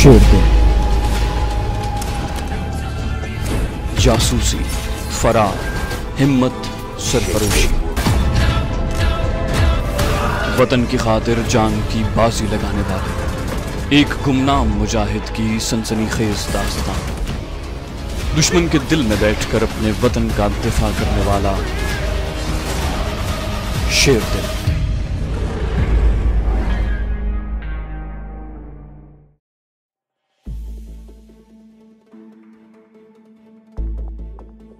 शेर दिल, जासूसी, फरार, हिम्मत, सरफरोशी, वतन की खातिर जान की बाजी लगाने वाले एक गुमनाम मुजाहिद की सनसनीखेज दास्तान। दुश्मन के दिल में बैठकर अपने वतन का दिफा करने वाला शेर दिल।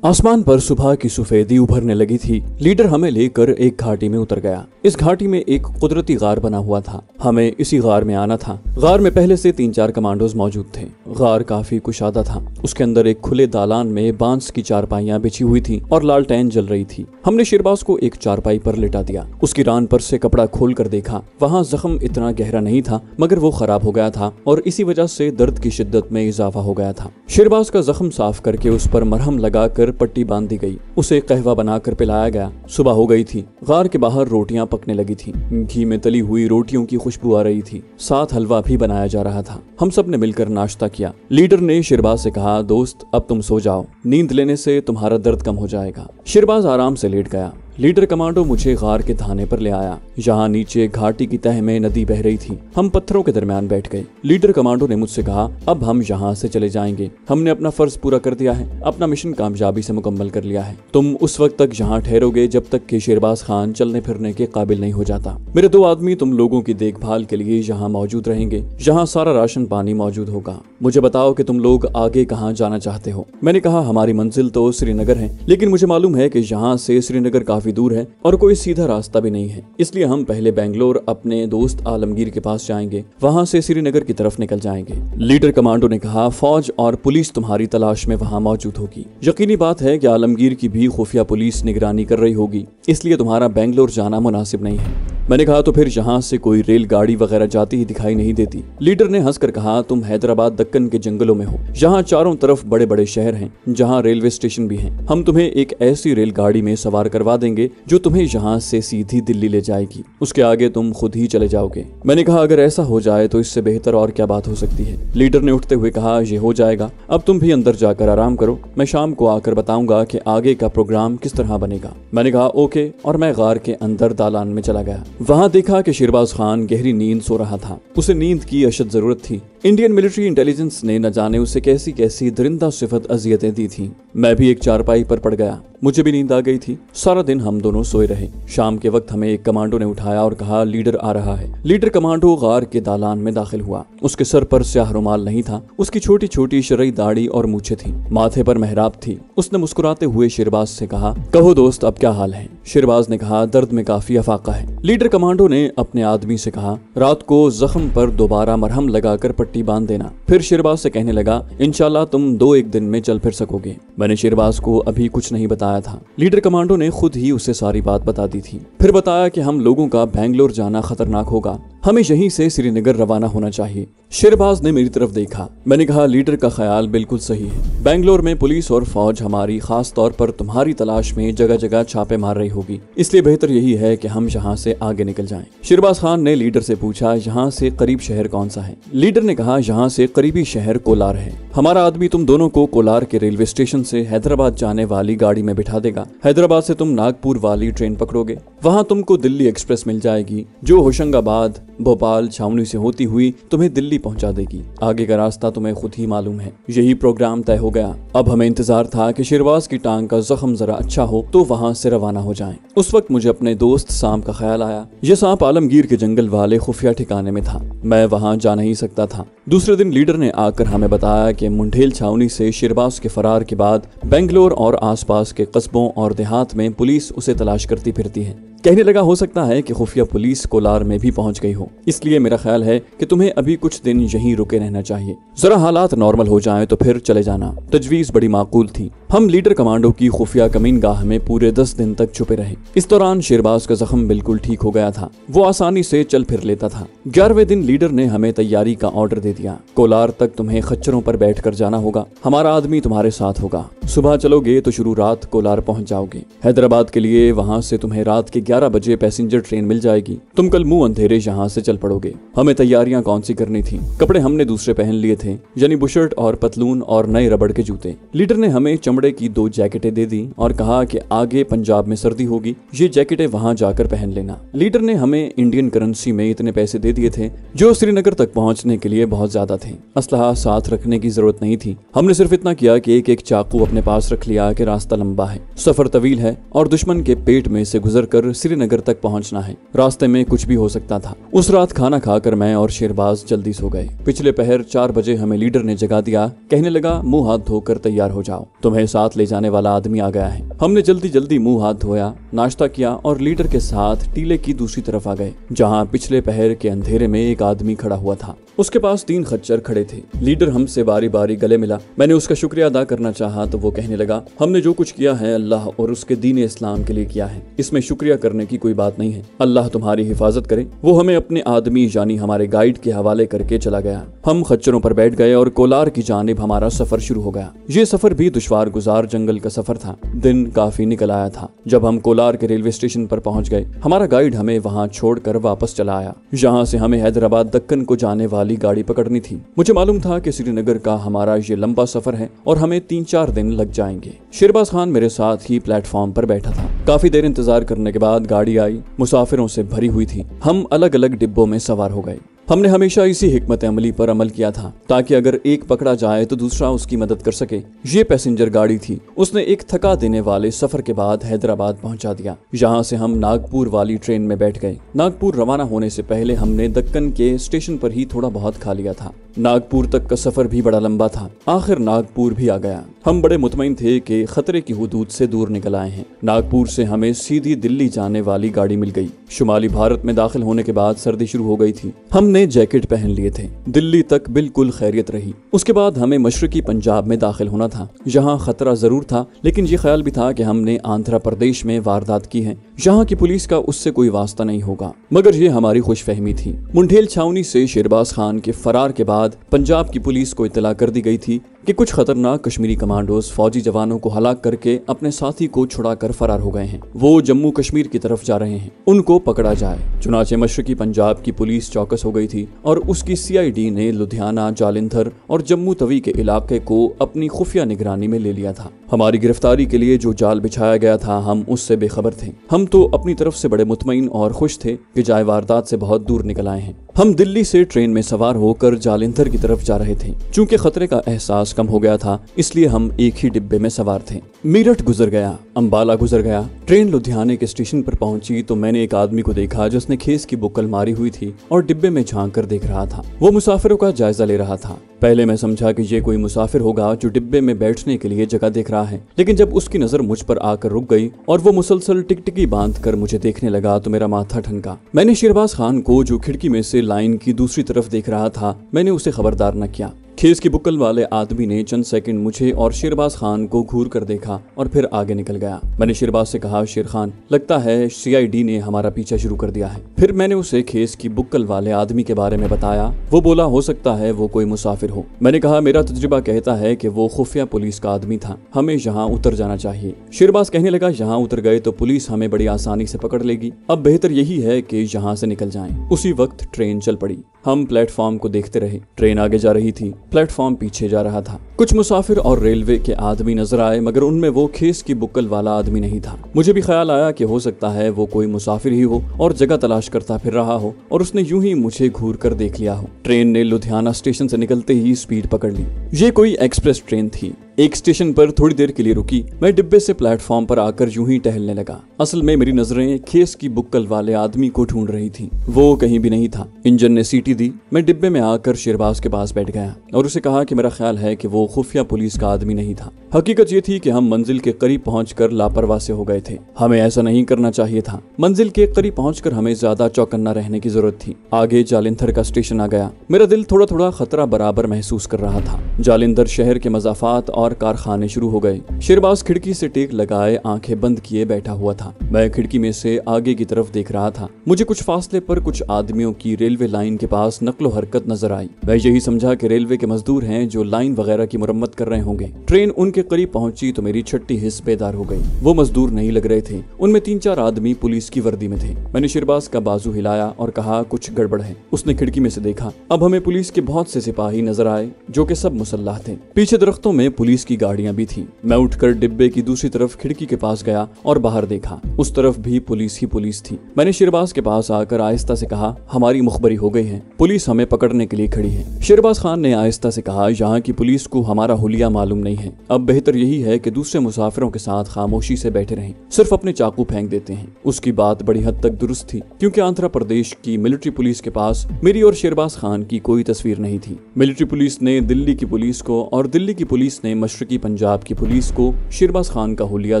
आसमान पर सुबह की सफेदी उभरने लगी थी। लीडर हमें लेकर एक घाटी में उतर गया। इस घाटी में एक कुदरती गार बना हुआ था। हमें इसी गार में आना था। गार में पहले से 3-4 कमांडोज मौजूद थे। गार काफी कुशादा था। उसके अंदर एक खुले दालान में बांस की चारपाइयां बिछी हुई थी और लालटेन जल रही थी। हमने शेरबाज को एक चारपाई पर लिटा दिया। उसकी रान पर से कपड़ा खोल कर देखा। वहाँ जख्म इतना गहरा नहीं था, मगर वो खराब हो गया था और इसी वजह से दर्द की शिद्दत में इजाफा हो गया था। शेरबाज का जख्म साफ करके उस पर मरहम लगाकर पट्टी बांध दी गई। उसे कहवा बनाकर पिलाया गया। सुबह हो गई थी। गार के बाहर रोटियां पकने लगी थी। घी में तली हुई रोटियों की खुशबू आ रही थी। साथ हलवा भी बनाया जा रहा था। हम सब ने मिलकर नाश्ता किया। लीडर ने शेरबाज से कहा, दोस्त अब तुम सो जाओ, नींद लेने से तुम्हारा दर्द कम हो जाएगा। शेरबाज आराम से लेट गया। लीडर कमांडो मुझे गार के थाने पर ले आया। जहाँ नीचे घाटी की तह में नदी बह रही थी। हम पत्थरों के दरमियान बैठ गए। लीडर कमांडो ने मुझसे कहा, अब हम यहाँ से चले जाएंगे। हमने अपना फर्ज पूरा कर दिया है, अपना मिशन कामयाबी से मुकम्मल कर लिया है। तुम उस वक्त तक यहाँ ठहरोगे जब तक कि शेरबाज खान चलने फिरने के काबिल नहीं हो जाता। मेरे 2 आदमी तुम लोगों की देखभाल के लिए यहाँ मौजूद रहेंगे। यहाँ सारा राशन पानी मौजूद होगा। मुझे बताओ कि तुम लोग आगे कहाँ जाना चाहते हो। मैंने कहा, हमारी मंजिल तो श्रीनगर है, लेकिन मुझे मालूम है कि यहाँ से श्रीनगर काफी दूर है और कोई सीधा रास्ता भी नहीं है। इसलिए हम पहले बेंगलोर अपने दोस्त आलमगीर के पास जाएंगे, वहाँ से श्रीनगर की तरफ निकल जाएंगे। लीडर कमांडो ने कहा, फौज और पुलिस तुम्हारी तलाश में वहाँ मौजूद होगी। यकीनी बात है कि आलमगीर की भी खुफिया पुलिस निगरानी कर रही होगी, इसलिए तुम्हारा बेंगलोर जाना मुनासिब नहीं है। मैंने कहा, तो फिर यहाँ से कोई रेलगाड़ी वगैरह जाती ही दिखाई नहीं देती। लीडर ने हंसकर कहा, तुम हैदराबाद दक्कन के जंगलों में हो। यहाँ चारों तरफ बड़े बड़े शहर हैं, जहाँ रेलवे स्टेशन भी हैं। हम तुम्हें एक ऐसी रेलगाड़ी में सवार करवा देंगे जो तुम्हें यहाँ से सीधी दिल्ली ले जाएगी। उसके आगे तुम खुद ही चले जाओगे। मैंने कहा, अगर ऐसा हो जाए तो इससे बेहतर और क्या बात हो सकती है। लीडर ने उठते हुए कहा, ये हो जाएगा। अब तुम भी अंदर जाकर आराम करो। मैं शाम को आकर बताऊंगा कि आगे का प्रोग्राम किस तरह बनेगा। मैंने कहा, ओके, और मैं गार के अंदर दालान में चला गया। वहाँ देखा कि शेरबाज खान गहरी नींद सो रहा था। उसे नींद की अशद जरूरत थी। इंडियन मिलिट्री इंटेलिजेंस ने न जाने उसे कैसी कैसी दरिंदा सिफत अजियतें दी थी। मैं भी एक चारपाई पर पड़ गया। मुझे भी नींद आ गई थी। सारा दिन हम दोनों सोए रहे। शाम के वक्त हमें एक कमांडो ने उठाया और कहा, लीडर आ रहा है। लीडर कमांडो गार के दालान में दाखिल हुआ। उसके सर पर स्याह रुमाल नहीं था। उसकी छोटी छोटी शरई दाढ़ी और मूछें थी। माथे पर मेहराब थी। उसने मुस्कुराते हुए शेरबाज से कहा, कहो दोस्त, अब क्या हाल है। शेरबाज ने कहा, दर्द में काफी अफाका है। लीडर कमांडो ने अपने आदमी से कहा, रात को जख्म पर दोबारा मरहम लगाकर पट्टी बांध देना। फिर शेरबाज से कहने लगा, इंशाल्लाह तुम 2-1 दिन में चल फिर सकोगे। मैंने शेरबाज को अभी कुछ नहीं बताया था। लीडर कमांडो ने खुद ही उसे सारी बात बता दी थी। फिर बताया कि हम लोगों का बेंगलोर जाना खतरनाक होगा। हमें यहीं से श्रीनगर रवाना होना चाहिए। शेरबाज ने मेरी तरफ देखा। मैंने कहा, लीडर का ख्याल बिल्कुल सही है। बेंगलोर में पुलिस और फौज हमारी खास तौर पर तुम्हारी तलाश में जगह जगह छापे मार रही होगी, इसलिए बेहतर यही है कि हम यहाँ से आगे निकल जाएं। शेरबाज खान ने लीडर से पूछा, यहाँ से करीब शहर कौन सा है। लीडर ने कहा, यहाँ से करीबी शहर कोलार है। हमारा आदमी तुम दोनों को कोलार के रेलवे स्टेशन से हैदराबाद जाने वाली गाड़ी में बिठा देगा। हैदराबाद से तुम नागपुर वाली ट्रेन पकड़ोगे। वहाँ तुमको दिल्ली एक्सप्रेस मिल जाएगी, जो होशंगाबाद, भोपाल, छावनी से होती हुई तुम्हें दिल्ली पहुंचा देगी। आगे का रास्ता तुम्हें खुद ही मालूम है। यही प्रोग्राम तय हो गया। अब हमें इंतजार था कि शेरबाज की टांग का जख्म जरा अच्छा हो तो वहाँ से रवाना हो जाएं। उस वक्त मुझे अपने दोस्त सांप का ख्याल आया। यह सांप आलमगीर के जंगल वाले खुफिया ठिकाने में था। मैं वहाँ जा नहीं सकता था। दूसरे दिन लीडर ने आकर हमें बताया कि मुंडेल छावनी से शेरबाज के फरार के बाद बेंगलोर और आसपास के कस्बों और देहात में पुलिस उसे तलाश करती फिरती है। कहने लगा, हो सकता है कि खुफिया पुलिस कोलार में भी पहुंच गई हो, इसलिए मेरा ख्याल है कि तुम्हें अभी कुछ दिन यहीं रुके रहना चाहिए। जरा हालात नॉर्मल हो जाएं तो फिर चले जाना। तजवीज बड़ी माकूल थी। हम लीडर कमांडो की खुफिया कमीन गाह में पूरे 10 दिन तक छुपे रहे। इस दौरान शेरबाज का जख्म बिल्कुल ठीक हो गया था, वो आसानी से चल फिर लेता था। 11वें दिन लीडर ने हमें तैयारी का ऑर्डर दे दिया। कोलार तक तुम्हें खच्चरों पर बैठकर जाना होगा, हमारा आदमी तुम्हारे साथ होगा। सुबह चलोगे तो शुरू रात कोलार पहुंच जाओगे। हैदराबाद के लिए वहां से तुम्हें रात के 11 बजे पैसेंजर ट्रेन मिल जाएगी। तुम कल मुंह अंधेरे यहाँ से चल पड़ोगे। हमें तैयारियां कौन सी करनी थी। कपड़े हमने दूसरे पहन लिए थे, यानी बुशर्ट और पतलून और नए रबड़ के जूते। लीडर ने हमें चमड़े की 2 जैकेटें दे दी और कहा कि आगे पंजाब में सर्दी होगी, ये जैकेटें वहां जाकर पहन लेना। लीडर ने हमें इंडियन करेंसी में इतने पैसे दे दिए थे जो श्रीनगर तक पहुंचने के लिए बहुत ज्यादा थे। असलहा साथ रखने की जरूरत नहीं थी। हमने सिर्फ इतना किया कि एक एक चाकू अपने पास रख लिया कि रास्ता लंबा है, सफर तवील है और दुश्मन के पेट में से गुजरकर श्रीनगर तक पहुंचना है। रास्ते में कुछ भी हो सकता था। उस रात खाना खाकर मैं और शेरबाज जल्दी सो गए। पिछले पहर 4 बजे हमें लीडर ने जगा दिया। कहने लगा मुंह हाथ धोकर तैयार हो जाओ, तुम्हें साथ ले जाने वाला आदमी आ गया है। हमने जल्दी जल्दी मुंह हाथ धोया, नाश्ता किया और लीडर के साथ टीले की दूसरी तरफ आ गए, जहां पिछले पहर के अंधेरे में एक आदमी खड़ा हुआ था। उसके पास 3 खच्चर खड़े थे। लीडर हमसे बारी बारी गले मिला। मैंने उसका शुक्रिया अदा करना चाहा तो वो कहने लगा, हमने जो कुछ किया है अल्लाह और उसके दीन इस्लाम के लिए किया है, इसमें शुक्रिया करने की कोई बात नहीं है। अल्लाह तुम्हारी हिफाजत करे। वो हमें अपने आदमी यानी हमारे गाइड के हवाले करके चला गया। हम खच्चरों पर बैठ गए और कोलार की जानिब हमारा सफर शुरू हो गया। ये सफर भी दुश्वार गुजार जंगल का सफर था। दिन काफी निकल आया था। जब हम कोलार के रेलवे स्टेशन पर पहुंच गए, हमारा गाइड हमें वहां छोड़कर वापस चला आया। यहाँ से हमें हैदराबाद दक्कन को जाने वाली गाड़ी पकड़नी थी। मुझे मालूम था कि श्रीनगर का हमारा ये लंबा सफर है और हमें 3-4 दिन लग जाएंगे। शेरबाज खान मेरे साथ ही प्लेटफॉर्म पर बैठा था। काफी देर इंतजार करने के बाद गाड़ी आई। मुसाफिरों से भरी हुई थी। हम अलग अलग डिब्बों में सवार हो गए। हमने हमेशा इसी हिकमत अमली पर अमल किया था ताकि अगर एक पकड़ा जाए तो दूसरा उसकी मदद कर सके। ये पैसेंजर गाड़ी थी। उसने एक थका देने वाले सफर के बाद हैदराबाद पहुंचा दिया। यहाँ से हम नागपुर वाली ट्रेन में बैठ गए। नागपुर रवाना होने से पहले हमने दक्कन के स्टेशन पर ही थोड़ा बहुत खा लिया था। नागपुर तक का सफर भी बड़ा लंबा था। आखिर नागपुर भी आ गया। हम बड़े मुतमईन थे कि खतरे की हुदूद से दूर निकल आए हैं। नागपुर से हमें सीधी दिल्ली जाने वाली गाड़ी मिल गई। शुमाली भारत में दाखिल होने के बाद सर्दी शुरू हो गई थी। हमने जैकेट पहन लिए थे। दिल्ली तक बिल्कुल खैरियत रही। उसके बाद हमें मशरकी पंजाब में दाखिल होना था। यहाँ खतरा जरूर था, लेकिन ये ख्याल भी था कि हमने आंध्र प्रदेश में वारदात की है। यहाँ की पुलिस का उससे कोई वास्ता नहीं होगा, मगर ये हमारी खुशफहमी थी। मुंडेल छावनी से शेरबाज खान के फरार के बाद पंजाब की पुलिस को इत्तला कर दी गई थी कि कुछ खतरनाक कश्मीरी कमांडोज फौजी जवानों को हलाक करके अपने साथी को छुड़ाकर फरार हो गए हैं। वो जम्मू कश्मीर की तरफ जा रहे हैं, उनको पकड़ा जाए। चुनाचे मशरकी पंजाब की पुलिस चौकस हो गई थी और उसकी CID ने लुधियाना, जालंधर और जम्मू तवी के इलाके को अपनी खुफिया निगरानी में ले लिया था। हमारी गिरफ्तारी के लिए जो जाल बिछाया गया था, हम उससे बेखबर थे। हम तो अपनी तरफ से बड़े मुतमईन और खुश थे कि जाए वारदात से बहुत दूर निकल आए हैं। हम दिल्ली से ट्रेन में सवार होकर जालंधर की तरफ जा रहे थे। चूंकि खतरे का एहसास कम हो गया था, इसलिए हम एक ही डिब्बे में सवार थे। मेरठ गुजर गया, अंबाला गुजर गया। ट्रेन लुधियाने के स्टेशन पर पहुंची तो मैंने एक आदमी को देखा जिसने खेस की बुक्कल मारी हुई थी और डिब्बे में झांक कर देख रहा था। वो मुसाफिरों का जायजा ले रहा था। पहले मैं समझा कि ये कोई मुसाफिर होगा जो डिब्बे में बैठने के लिए जगह देख रहा है, लेकिन जब उसकी नजर मुझ पर आकर रुक गई और वो मुसलसल टिकटिकी बांध कर मुझे देखने लगा तो मेरा माथा ठनका। मैंने शेरबाज खान को, जो खिड़की में से लाइन की दूसरी तरफ देख रहा था, मैंने उसे खबरदार न किया। खेस की बुक्कल वाले आदमी ने चंद सेकंड मुझे और शेरबाज खान को घूर कर देखा और फिर आगे निकल गया। मैंने शेरबाज से कहा, शेर खान, लगता है CID ने हमारा पीछा शुरू कर दिया है। फिर मैंने उसे खेस की बुक्कल वाले आदमी के बारे में बताया। वो बोला, हो सकता है वो कोई मुसाफिर हो। मैंने कहा, मेरा तजुर्बा कहता है कि वो खुफिया पुलिस का आदमी था, हमें यहाँ उतर जाना चाहिए। शेरबाज कहने लगा, यहाँ उतर गए तो पुलिस हमें बड़ी आसानी से पकड़ लेगी, अब बेहतर यही है कि यहाँ से निकल जाएं। उसी वक्त ट्रेन चल पड़ी। हम प्लेटफॉर्म को देखते रहे। ट्रेन आगे जा रही थी, प्लेटफॉर्म पीछे जा रहा था। कुछ मुसाफिर और रेलवे के आदमी नजर आए, मगर उनमें वो खेस की बुक्कल वाला आदमी नहीं था। मुझे भी ख्याल आया कि हो सकता है वो कोई मुसाफिर ही हो और जगह तलाश करता फिर रहा हो और उसने यूं ही मुझे घूर कर देख लिया हो। ट्रेन ने लुधियाना स्टेशन से निकलते ही स्पीड पकड़ ली। ये कोई एक्सप्रेस ट्रेन थी। एक स्टेशन पर थोड़ी देर के लिए रुकी। मैं डिब्बे से प्लेटफॉर्म पर आकर यूं ही टहलने लगा। असल में मेरी नजरें खेस की बुक्कल वाले आदमी को ढूंढ रही थी। वो कहीं भी नहीं था। इंजन ने सीटी दी। मैं डिब्बे में आकर शेरबाज के पास बैठ गया और उसे कहा कि मेरा ख्याल है कि वो खुफिया पुलिस का आदमी नहीं था। हकीकत ये थी कि हम मंजिल के करीब पहुंचकर लापरवाह से हो गए थे। हमें ऐसा नहीं करना चाहिए था। मंजिल के करीब पहुंचकर हमें ज्यादा चौकन्ना रहने की जरूरत थी। आगे जालंधर का स्टेशन आ गया। मेरा दिल थोड़ा थोड़ा खतरा बराबर महसूस कर रहा था। जालंधर शहर के मज़ाफात और लगातार कारखाने शुरू हो गए। शेरबाज खिड़की से टेक लगाए आंखें बंद किए बैठा हुआ था। मैं खिड़की में से आगे की तरफ देख रहा था। मुझे कुछ फासले पर कुछ आदमियों की रेलवे लाइन के पास नकलो हरकत नजर आई। मैं यही समझा कि रेलवे के मजदूर हैं जो लाइन वगैरह की मुरम्मत कर रहे होंगे। ट्रेन उनके करीब पहुंची तो मेरी छठी हिस्स बेदार हो गई। वो मजदूर नहीं लग रहे थे, उनमें 3-4 आदमी पुलिस की वर्दी में थे। मैंने शेरबाज का बाजू हिलाया और कहा कुछ गड़बड़ है। उसने खिड़की में से देखा। अब हमें पुलिस के बहुत से सिपाही नजर आए जो कि सब मुसल्लाह थे। पीछे दरख्तों में पुलिस की गाड़ियां भी थी। मैं उठकर डिब्बे की दूसरी तरफ खिड़की के पास गया और बाहर देखा। उस तरफ भी पुलिस ही पुलिस थी। मैंने शेरबाज के पास आकर आहिस्ता से कहा हमारी मुखबरी हो गई है, पुलिस हमें पकड़ने के लिए खड़ी है। शेरबाज खान ने आहिस्ता से कहा यहाँ की पुलिस को हमारा हुलिया मालूम नहीं है। अब बेहतर यही है कि दूसरे मुसाफिरों के साथ खामोशी से बैठे रहें, सिर्फ अपने चाकू फेंक देते हैं। उसकी बात बड़ी हद तक दुरुस्त थी, क्योंकि आंध्र प्रदेश की मिलिट्री पुलिस के पास मेरी और शेरबाज खान की कोई तस्वीर नहीं थी। मिलिट्री पुलिस ने दिल्ली की पुलिस को और दिल्ली की पुलिस ने मशरकी पंजाब की पुलिस को शेरबाज खान का हुलिया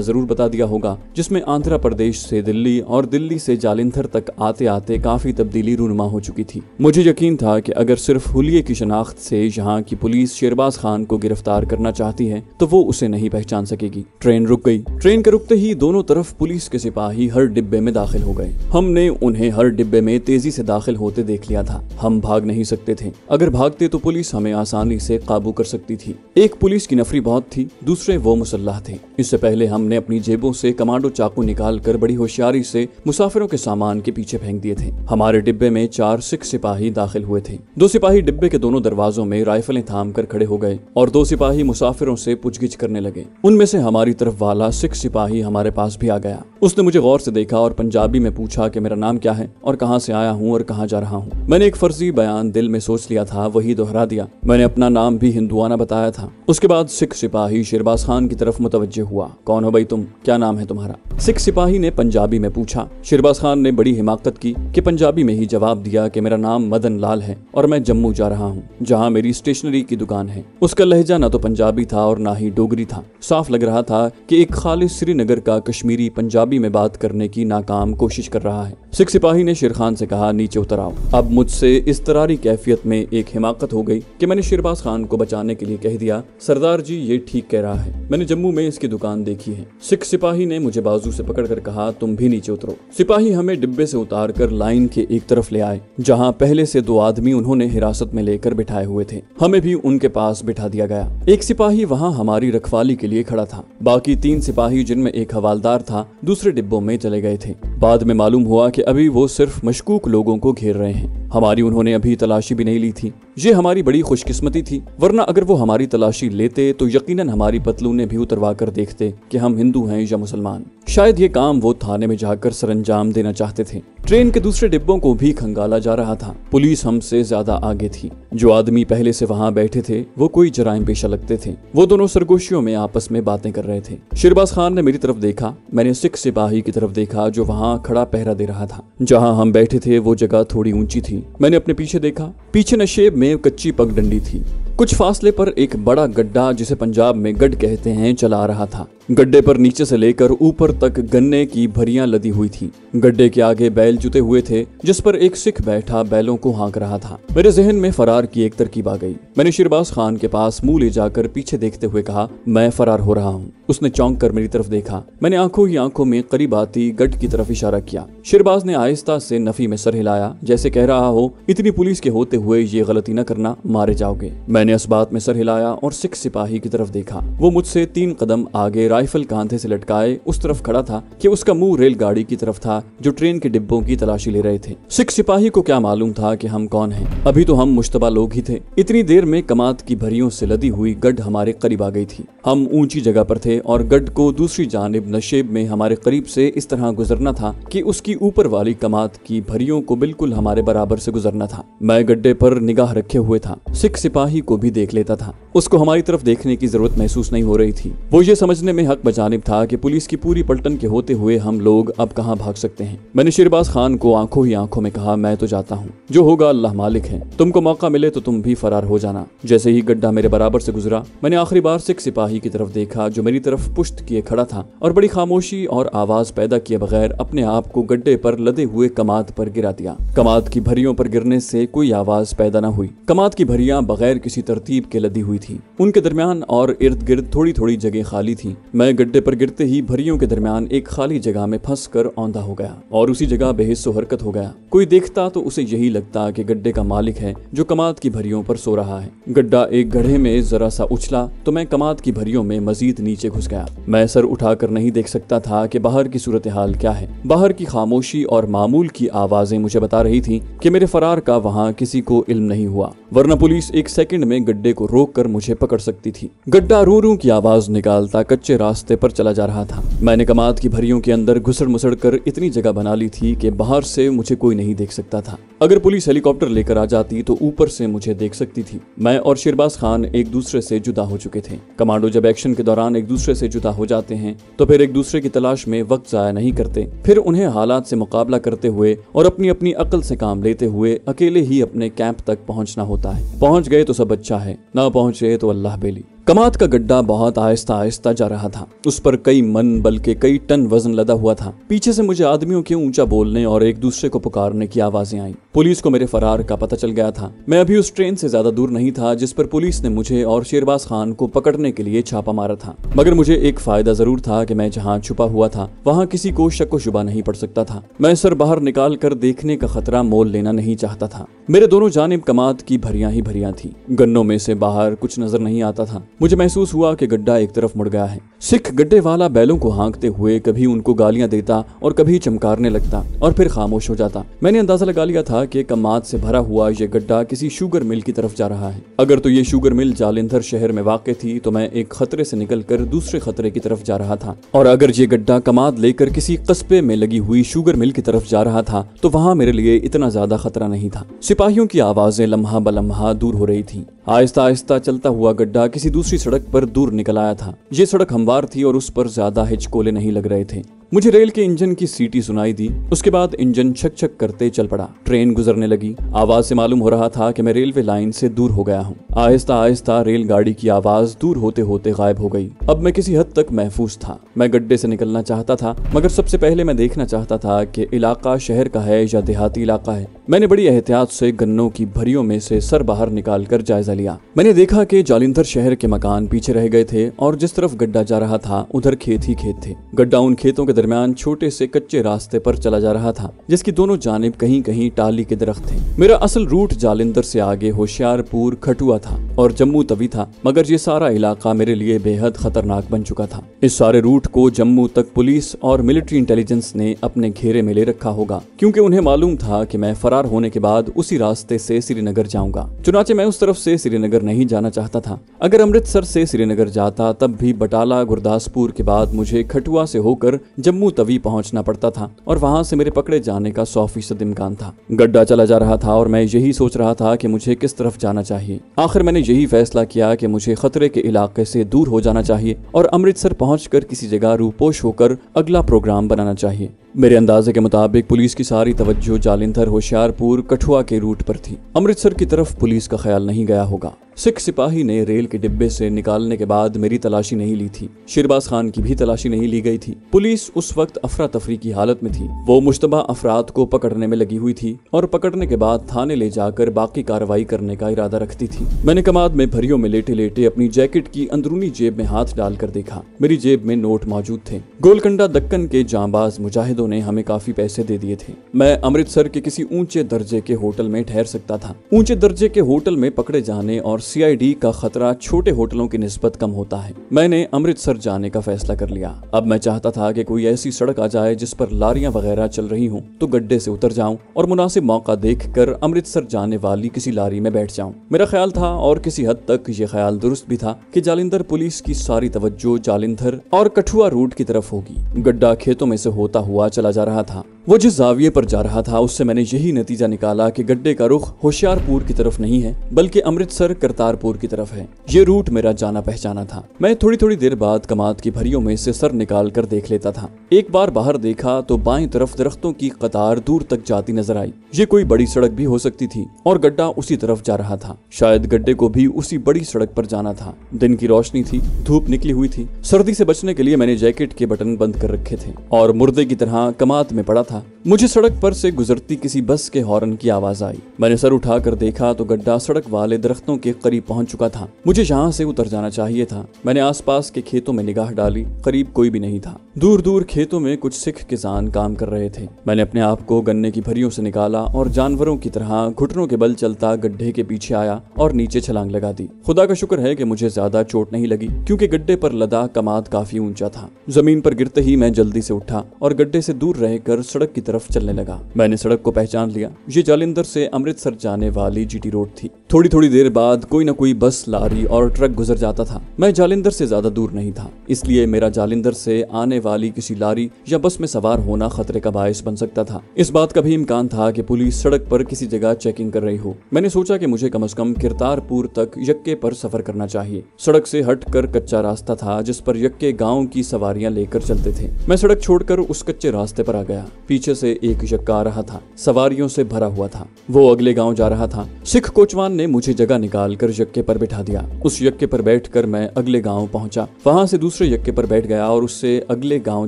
जरूर बता दिया होगा, जिसमें आंध्र प्रदेश से दिल्ली और दिल्ली से जालंधर तक आते आते काफी तब्दीली रूनुमा हो चुकी थी। मुझे यकीन था कि अगर सिर्फ हुलिये की शनाख्त से यहाँ की पुलिस शेरबाज खान को गिरफ्तार करना चाहती है तो वो उसे नहीं पहचान सकेगी। ट्रेन रुक गई। ट्रेन के रुकते ही दोनों तरफ पुलिस के सिपाही हर डिब्बे में दाखिल हो गए। हमने उन्हें हर डिब्बे में तेजी से दाखिल होते देख लिया था। हम भाग नहीं सकते थे, अगर भागते तो पुलिस हमें आसानी से काबू कर सकती थी। एक पुलिस की नफरी बहुत थी, दूसरे वो मुसल्लाह थे। इससे पहले हमने अपनी जेबों से कमांडो चाकू निकालकर बड़ी होशियारी से मुसाफिरों के सामान के पीछे फेंक दिए थे। हमारे डिब्बे में 4 सिख सिपाही दाखिल हुए थे। 2 सिपाही डिब्बे के दोनों दरवाजों में राइफलें थाम कर खड़े हो गए और 2 सिपाही मुसाफिरों से पूछगिछ करने लगे। उनमें से हमारी तरफ वाला सिख सिपाही हमारे पास भी आ गया। उसने मुझे गौर से देखा और पंजाबी में पूछा कि मेरा नाम क्या है और कहां से आया हूं और कहां जा रहा हूं। मैंने एक फर्जी बयान दिल में सोच लिया था, वही दोहरा दिया। मैंने अपना नाम भी हिंदुआना बताया था। उसके बाद सिख सिपाही शेरबाज खान की तरफ मुतवज्जे हुआ। कौन हो भाई तुम, क्या नाम है तुम्हारा? सिख सिपाही ने पंजाबी में पूछा। शेरबाज खान ने बड़ी हिमाकत की कि पंजाबी में ही जवाब दिया कि मेरा नाम मदन लाल है और मैं जम्मू जा रहा हूँ, जहाँ मेरी स्टेशनरी की दुकान है। उसका लहजा ना तो पंजाबी था और ना ही डोगरी था। साफ लग रहा था कि एक खालिस श्रीनगर का कश्मीरी पंजाबी में बात करने की नाकाम कोशिश कर रहा है। सिख सिपाही ने शेर खान से कहा नीचे उतर आओ। अब मुझसे इस तरारी कैफियत में एक हिमाकत हो गई कि मैंने शेरबाज खान को बचाने के लिए कह दिया, सरदार जी ये ठीक कह रहा है, मैंने जम्मू में इसकी दुकान देखी है। सिख सिपाही ने मुझे बाजू से पकड़कर कहा तुम भी नीचे उतरो। सिपाही हमें डिब्बे से उतार कर लाइन के एक तरफ ले आए, जहाँ पहले से 2 आदमी उन्होंने हिरासत में लेकर बिठाए हुए थे। हमें भी उनके पास बिठा दिया गया। एक सिपाही वहाँ हमारी रखवाली के लिए खड़ा था। बाकी 3 सिपाही, जिनमें एक हवालदार था, दूसरे डिब्बों में चले गए थे। बाद में मालूम हुआ कि अभी वो सिर्फ मशकूक लोगों को घेर रहे हैं। हमारी उन्होंने अभी तलाशी भी नहीं ली थी। ये हमारी बड़ी खुशकिस्मती थी, वरना अगर वो हमारी तलाशी लेते तो यकीनन हमारी पतलूनें भी उतरवा कर देखते कि हम हिंदू हैं या मुसलमान। शायद ये काम वो थाने में जाकर सरंजाम देना चाहते थे। ट्रेन के दूसरे डिब्बों को भी खंगाला जा रहा था। पुलिस हमसे ज्यादा आगे थी। जो आदमी पहले से वहाँ बैठे थे वो कोई जराइम पेशा लगते थे। वो दोनों सरगोशियों में आपस में बातें कर रहे थे। शेरबाज खान ने मेरी तरफ देखा। मैंने सिख सिपाही की तरफ देखा जो वहाँ खड़ा पहरा दे रहा था। जहाँ हम बैठे थे वो जगह थोड़ी ऊंची थी। मैंने अपने पीछे देखा। पीछे नशेब में कच्ची पगडंडी थी। कुछ फासले पर एक बड़ा गड्ढा, जिसे पंजाब में गड कहते हैं, चला आ रहा था। गड्ढे पर नीचे से लेकर ऊपर तक गन्ने की भरियां लदी हुई थी। गड्ढे के आगे बैल जुते हुए थे, जिस पर एक सिख बैठा बैलों को हाँक रहा था। मेरे जहन में फरार की एक तरकीब आ गई। मैंने शेरबाज खान के पास मुंह ले जाकर पीछे देखते हुए कहा, मैं फरार हो रहा हूँ। उसने चौंक कर मेरी तरफ देखा। मैंने आंखों ही आंखों में करीब आती गढ़ की तरफ इशारा किया। शेरबाज ने आहिस्ता से नफी में सर हिलाया, जैसे कह रहा हो, इतनी पुलिस के होते हुए ये गलती न करना, मारे जाओगे। मैंने इस बात में सर हिलाया और सिख सिपाही की तरफ देखा। वो मुझसे 3 कदम आगे राइफल कांधे से लटकाए उस तरफ खड़ा था कि उसका मुंह रेलगाड़ी की तरफ था जो ट्रेन के डिब्बों की तलाशी ले रहे थे। सिख सिपाही को क्या मालूम था कि हम कौन हैं। अभी तो हम मुश्तबा लोग ही थे। इतनी देर में कमात की भरियों से लदी हुई गढ़ हमारे करीब आ गई थी। हम ऊंची जगह पर थे और गढ़ को दूसरी जानिब नशेब में हमारे करीब से इस तरह गुजरना था कि उसकी ऊपर वाली कमात की भरियों को बिल्कुल हमारे बराबर से गुजरना था। मैं गड्ढे पर निगाह रखे हुए था। सिख सिपाही को भी देख लेता था। उसको हमारी तरफ देखने की जरूरत महसूस नहीं हो रही थी। वो ये समझने में हक बजानिब था कि पुलिस की पूरी पलटन के होते हुए हम लोग अब कहां भाग सकते हैं। मैंने शेरबाज खान को आंखों ही आंखों में कहा, मैं तो जाता हूं, जो होगा अल्लाह मालिक है, तुमको मौका मिले तो तुम भी फरार हो जाना। जैसे ही गड्ढा मेरे बराबर से गुजरा, मैंने आखिरी बार सिख सिपाही की तरफ देखा जो मेरी तरफ पुश्त किए खड़ा था और बड़ी खामोशी और आवाज पैदा किए बगैर अपने आप को गड्ढे पर लदे हुए कमाद पर गिरा दिया। कमाद की भरियों पर गिरने से कोई आवाज पैदा न हुई। कमाद की भरियां बगैर किसी तरतीब के लदी हुई थी। उनके दरमियान और इर्द गिर्द थोड़ी थोड़ी जगह खाली थी। मैं गड्ढे पर गिरते ही भरियों के दरमियान एक खाली जगह में फंस कर औंधा हो गया और उसी जगह बेहिस्सो हरकत हो गया। कोई देखता तो उसे यही लगता कि गड्ढे का मालिक है जो कमाद की भरियों पर सो रहा है। गड्ढा एक गड्ढे में जरा सा उछला तो मैं कमाद की भरियों में मजीद नीचे घुस गया। मैं सर उठाकर नहीं देख सकता था कि बाहर की सूरत हाल क्या है। बाहर की खामोशी और मामूल की आवाजें मुझे बता रही थी कि मेरे फरार का वहां किसी को इल्म नहीं हुआ, वरना पुलिस एक सेकंड में गड्ढे को रोक कर मुझे पकड़ सकती थी। गड्ढा रू रू की आवाज निकालता कच्चे रास्ते पर चला जा रहा था। मैंने कमाद की भरियों के अंदर घुसड़ मुसड़ कर इतनी जगह बना ली थी कि बाहर से मुझे कोई नहीं देख सकता था। अगर पुलिस हेलीकॉप्टर लेकर आ जाती तो ऊपर से मुझे देख सकती थी। मैं और शेरबाज खान एक दूसरे से जुदा हो चुके थे। कमांडो जब एक्शन के दौरान एक दूसरे से जुदा हो जाते हैं तो फिर एक दूसरे की तलाश में वक्त जाया नहीं करते, फिर उन्हें हालात से मुकाबला करते हुए और अपनी अपनी अक्ल से काम लेते हुए अकेले ही अपने कैंप तक पहुंचना होता है। पहुंच गए तो सब अच्छा है, ना पहुंचे तो अल्लाह बेली। कमाद का गड्ढा बहुत आहिस्ता आहिस्ता जा रहा था। उस पर कई मन बल्कि कई टन वजन लदा हुआ था। पीछे से मुझे आदमियों के ऊंचा बोलने और एक दूसरे को पुकारने की आवाजें आईं। पुलिस को मेरे फरार का पता चल गया था। मैं अभी उस ट्रेन से ज्यादा दूर नहीं था जिस पर पुलिस ने मुझे और शेरबाज खान को पकड़ने के लिए छापा मारा था। मगर मुझे एक फायदा जरूर था कि मैं जहाँ छुपा हुआ था वहाँ किसी को शक व शुबा नहीं पड़ सकता था। मैं सर बाहर निकाल कर देखने का खतरा मोल लेना नहीं चाहता था। मेरे दोनों जानिब कमाद की भरियां ही भरियां थी। गन्नों में से बाहर कुछ नजर नहीं आता था। मुझे महसूस हुआ कि गड्ढा एक तरफ मुड़ गया है। सिख गड्ढे वाला बैलों को हाँकते हुए कभी उनको गालियां देता और कभी चमकारने लगता और फिर खामोश हो जाता। मैंने अंदाजा लगा लिया था कि कमाद से भरा हुआ ये गड्ढा किसी शुगर मिल की तरफ जा रहा है। अगर तो ये शुगर मिल जालिंधर शहर में वाक़ थी तो मैं एक खतरे से निकलकर दूसरे खतरे की तरफ जा रहा था, और अगर ये गड्ढा कमाद लेकर किसी कस्बे में लगी हुई शुगर मिल की तरफ जा रहा था तो वहां मेरे लिए इतना ज्यादा खतरा नहीं था। सिपाहियों की आवाजें लम्हा बलम्हा दूर हो रही थी। आहिस्ता आहिस्ता चलता हुआ गड्ढा किसी दूसरी सड़क पर दूर निकल आया था। ये सड़क हमवार थी और उस पर ज्यादा हिचकोले नहीं लग रहे थे। मुझे रेल के इंजन की सीटी सुनाई दी। उसके बाद इंजन छक छक करते चल पड़ा। ट्रेन गुजरने लगी। आवाज से मालूम हो रहा था कि मैं रेलवे लाइन से दूर हो गया हूँ। आहिस्ता आहिस्ता रेलगाड़ी की आवाज दूर होते होते गायब हो गई। अब मैं किसी हद तक महफूज था। मैं गड्ढे से निकलना चाहता था, मगर सबसे पहले मैं देखना चाहता था कि इलाका शहर का है या देहाती इलाका है। मैंने बड़ी एहतियात से गन्नों की भरियों में से सर बाहर निकाल कर जायजा लिया। मैंने देखा कि जालिंधर शहर के मकान पीछे रह गए थे और जिस तरफ गड्ढा जा रहा था उधर खेत ही खेत थे। गड्ढा उन खेतों के दरमियान छोटे से कच्चे रास्ते पर चला जा रहा था जिसकी दोनों जानिब कहीं कहीं टाली के दरख्त थे। मेरा असल रूट जालिंधर से आगे होशियारपुर खटुआ था और जम्मू तवी था, मगर ये सारा इलाका मेरे लिए बेहद खतरनाक बन चुका था। इस सारे रूट को जम्मू तक पुलिस और मिलिट्री इंटेलिजेंस ने अपने घेरे में ले रखा होगा, क्योंकि उन्हें मालूम था कि मैं फरार होने के बाद उसी रास्ते से श्रीनगर जाऊंगा। चुनाचे मैं उस तरफ से श्रीनगर नहीं जाना चाहता था। अगर अमृतसर से श्रीनगर जाता तब भी बटाला गुरदासपुर के बाद मुझे खटुआ से होकर जम्मू तवी पहुंचना पड़ता था और वहां से मेरे पकड़े जाने का 100% इम्कान था। गड्ढा चला जा रहा था और मैं यही सोच रहा था कि मुझे किस तरफ जाना चाहिए। आखिर मैंने यही फैसला किया कि मुझे खतरे के इलाके से दूर हो जाना चाहिए और अमृतसर पहुंचकर किसी जगह रूपोश होकर अगला प्रोग्राम बनाना चाहिए। मेरे अंदाजे के मुताबिक पुलिस की सारी तवज्जो जालिंधर होशियारपुर कठुआ के रूट पर थी। अमृतसर की तरफ पुलिस का ख्याल नहीं गया होगा। सिख सिपाही ने रेल के डिब्बे से निकालने के बाद मेरी तलाशी नहीं ली थी। शेरबाज खान की भी तलाशी नहीं ली गई थी। पुलिस उस वक्त अफरा तफरी की हालत में थी। वो मुश्तबा अफराद को पकड़ने में लगी हुई थी और पकड़ने के बाद थाने ले जाकर बाकी कार्रवाई करने का इरादा रखती थी। मैंने कमाद में भरियों में लेटे लेटे अपनी जैकेट की अंदरूनी जेब में हाथ डालकर देखा। मेरी जेब में नोट मौजूद थे। गोलकंडा दक्कन के जांबाज मुजाहिदों ने हमें काफी पैसे दे दिए थे। मैं अमृतसर के किसी ऊंचे दर्जे के होटल में ठहर सकता था। ऊंचे दर्जे के होटल में पकड़े जाने और सीआईडी का खतरा छोटे होटलों की निस्बत कम होता है। मैंने अमृतसर जाने का फैसला कर लिया। अब मैं चाहता था कि कोई ऐसी सड़क आ जाए जिस पर लारियां वगैरह चल रही हों तो गड्ढे से उतर जाऊं और मुनासिब मौका देखकर अमृतसर जाने वाली किसी लारी में बैठ जाऊं। मेरा ख्याल था, और किसी हद तक ये ख्याल दुरुस्त भी था, कि जालिंधर पुलिस की सारी तवज्जो जालिंधर और कठुआ रूट की तरफ होगी। गड्ढा खेतों में से होता हुआ चला जा रहा था। वो जिस जाविये पर जा रहा था उससे मैंने यही नतीजा निकाला कि गड्ढे का रुख होशियारपुर की तरफ नहीं है बल्कि अमृतसर करता करतारपुर की तरफ है। ये रूट मेरा जाना पहचाना था। मैं थोड़ी थोड़ी देर बाद कमाद की भरियों में से सर निकाल कर देख लेता था। एक बार बाहर देखा तो बाएं तरफ दरख्तों की कतार दूर तक जाती नजर आई। ये कोई बड़ी सड़क भी हो सकती थी और गड्ढा उसी तरफ जा रहा था। शायद गड्ढे को भी उसी बड़ी सड़क पर जाना था। दिन की रोशनी थी, धूप निकली हुई थी। सर्दी से बचने के लिए मैंने जैकेट के बटन बंद कर रखे थे और मुर्दे की तरह कमाद में पड़ा था। मुझे सड़क पर से गुजरती किसी बस के हॉर्न की आवाज आई। मैंने सर उठाकर देखा तो गड्ढा सड़क वाले दरख्तों के करीब पहुंच चुका था। मुझे यहाँ से उतर जाना चाहिए था। मैंने आसपास के खेतों में निगाह डाली, करीब कोई भी नहीं था। दूर दूर खेतों में कुछ सिख किसान काम कर रहे थे। मैंने अपने आप को गन्ने की भरियों से निकाला और जानवरों की तरह घुटनों के बल चलता गड्ढे के पीछे आया और नीचे छलांग लगा दी। खुदा का शुक्र है कि मुझे ज्यादा चोट नहीं लगी, क्योंकि गड्ढे पर लदा कमाद काफी ऊंचा था। जमीन पर गिरते ही मैं जल्दी से उठा और गड्ढे से दूर रहकर सड़क की तरफ चलने लगा। मैंने सड़क को पहचान लिया। ये जालिंधर से अमृतसर जाने वाली जीटी रोड थी। थोड़ी थोड़ी देर बाद कोई न कोई बस, लारी और ट्रक गुजर जाता था। मैं जालिंधर से ज्यादा दूर नहीं था, इसलिए मेरा जालिंधर से आने वाली किसी लारी या बस में सवार होना खतरे का बायस बन सकता था। इस बात का भी इम्कान था कि पुलिस सड़क पर किसी जगह चेकिंग कर रही हो। मैंने सोचा कि मुझे कम से कम करतारपुर तक यक्के पर सफर करना चाहिए। सड़क से हटकर कच्चा रास्ता था जिस पर यक्के गांव की सवारियां लेकर चलते थे। मैं सड़क छोड़कर उस कच्चे रास्ते पर आ गया। पीछे से एक यक्का आ रहा था, सवारियों से भरा हुआ था। वो अगले गांव जा रहा था। सिख कोचवान ने मुझे जगह निकाल कर यक्के पर बिठा दिया। उस यक्के पर बैठकर मैं अगले गांव पहुंचा। वहां से दूसरे यक्के पर बैठ गया और उससे अगले गांव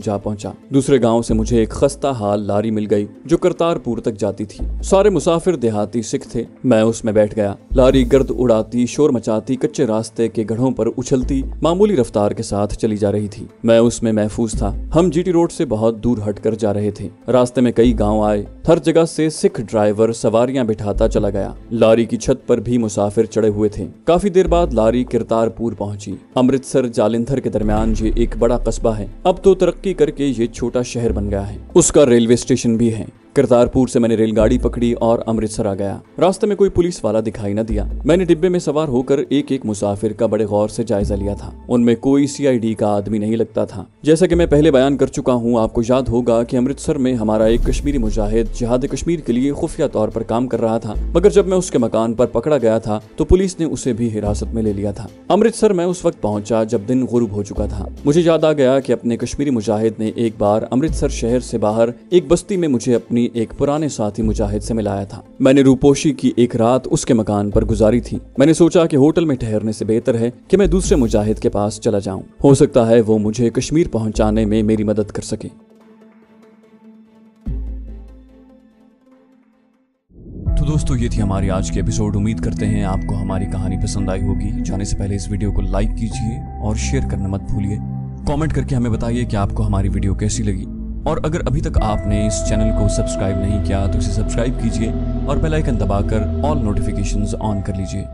जा पहुंचा। दूसरे गांव से मुझे एक खस्ता हाल लारी मिल गई जो करतारपुर तक जाती थी। सारे मुसाफिर देहाती सिख थे। मैं उसमें बैठ गया। लारी गर्द उड़ाती, शोर मचाती, कच्चे रास्ते के गढ़ों पर उछलती मामूली रफ्तार के साथ चली जा रही थी। मैं उसमें महफूज था। हम जीटी रोड से बहुत दूर हटकर जा रहे थे। रास्ते में कई गांव आए। हर जगह से सिख ड्राइवर सवारियां बिठाता चला गया। लारी की छत पर भी मुसाफिर चढ़े हुए थे। काफी देर बाद लारी करतारपुर पहुंची। अमृतसर जालिंधर के दरमियान ये एक बड़ा कस्बा है। अब तो तरक्की करके ये छोटा शहर बन गया है। उसका रेलवे स्टेशन भी है। करतारपुर से मैंने रेलगाड़ी पकड़ी और अमृतसर आ गया। रास्ते में कोई पुलिस वाला दिखाई न दिया। मैंने डिब्बे में सवार होकर एक एक मुसाफिर का बड़े गौर से जायजा लिया था। उनमें कोई सीआईडी का आदमी नहीं लगता था। जैसा कि मैं पहले बयान कर चुका हूँ, आपको याद होगा कि अमृतसर में हमारा एक कश्मीरी मुजाहिद जिहाद कश्मीर के लिए खुफिया तौर पर काम कर रहा था, मगर जब मैं उसके मकान पर पकड़ा गया था तो पुलिस ने उसे भी हिरासत में ले लिया था। अमृतसर मैं उस वक्त पहुंचा जब दिन गुरूब हो चुका था। मुझे याद आ गया कि अपने कश्मीरी मुजाहिद ने एक बार अमृतसर शहर से बाहर एक बस्ती में मुझे अपनी एक पुराने साथी मुजाहिद से मिलाया था। मैंने रूपोशी की एक रात उसके मकान पर गुजारी थी। मैंने सोचा कि होटल में ठहरने से बेहतर है कि मैं दूसरे मुजाहिद के पास चला जाऊं। हो सकता है वो मुझे कश्मीर पहुंचाने में मेरी मदद कर सके। तो दोस्तों, ये थी हमारी आज की एपिसोड। उम्मीद करते हैं आपको हमारी कहानी पसंद आई होगी। जाने से पहले इस वीडियो को लाइक कीजिए और शेयर करना मत भूलिए। कमेंट करके हमें बताइए कि आपको हमारी वीडियो कैसी लगी। और अगर अभी तक आपने इस चैनल को सब्सक्राइब नहीं किया तो इसे सब्सक्राइब कीजिए और बेल आइकन दबाकर ऑल नोटिफिकेशंस ऑन कर लीजिए।